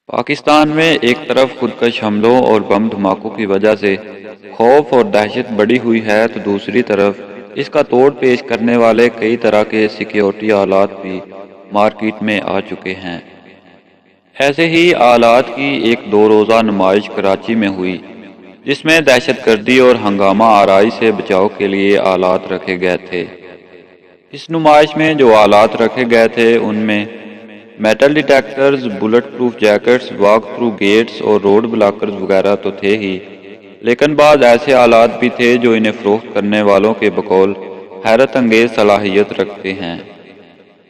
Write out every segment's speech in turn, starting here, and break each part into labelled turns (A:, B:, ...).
A: پاکستان میں ایک طرف خودکش حملوں اور بم دھماکوں کی وجہ سے خوف اور دہشت بڑھی ہوئی ہے تو دوسری طرف اس کا توڑ پیش کرنے والے کئی طرح کے سیکیورٹی آلات بھی مارکیٹ میں آ چکے ہیں۔ ایسے ہی آلات کی ایک 2 روزہ نمائش کراچی میں ہوئی جس میں دہشت گردی اور ہنگامہ آرائی سے بچاؤ کے لیے آلات رکھے گئے تھے۔ اس نمائش میں جو آلات رکھے گئے تھے ان میں metal detectors, bullet proof jackets, walk through gates اور روڈ بلاکرز وغیرہ تو تھے ہی، لیکن بعض ایسے آلات بھی تھے جو انہیں فروخت کرنے والوں کے بقول حیرت انگیز صلاحیت رکھتے ہیں۔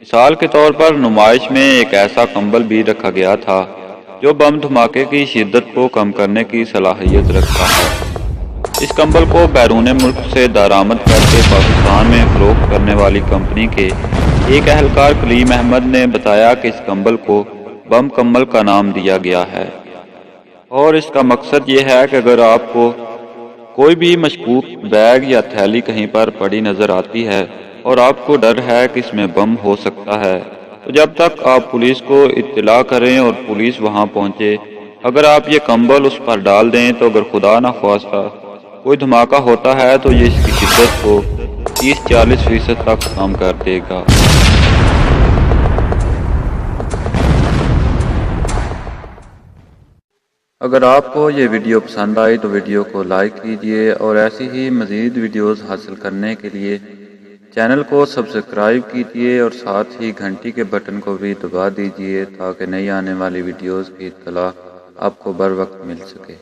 A: مثال کے طور پر نمائش میں ایک ایسا کمبل بھی رکھا گیا تھا جو بم دھماکے کی شدت کو کم کرنے کی صلاحیت رکھتا ہے۔ اس کمبل کو بیرون ملک سے درآمد کر کے پاکستان میں فروخت کرنے والی کمپنی کے ایک اہلکار کلیم احمد نے بتایا کہ اس کمبل کو بم کمبل کا نام دیا گیا ہے اور اس کا مقصد یہ ہے کہ اگر آپ کو کوئی بھی مشکوک بیگ یا تھیلی کہیں پر پڑی نظر آتی ہے اور آپ کو ڈر ہے کہ اس میں بم ہو سکتا ہے تو جب تک آپ پولیس کو اطلاع کریں اور پولیس وہاں پہنچے، اگر آپ یہ کمبل اس پر ڈال دیں تو اگر خدا نخواستہ کوئی دھماکہ ہوتا ہے تو یہ اس کی شدت کو 30-40% تک کم کر دے گا۔ اگر آپ کو یہ ویڈیو پسند آئی تو ویڈیو کو لائک کیجئے اور ایسی ہی مزید ویڈیوز حاصل کرنے کے لیے چینل کو سبسکرائب کیجئے اور ساتھ ہی گھنٹی کے بٹن کو بھی دبا دیجئے تاکہ نئی آنے والی ویڈیوز کی اطلاع آپ کو بر وقت مل سکے۔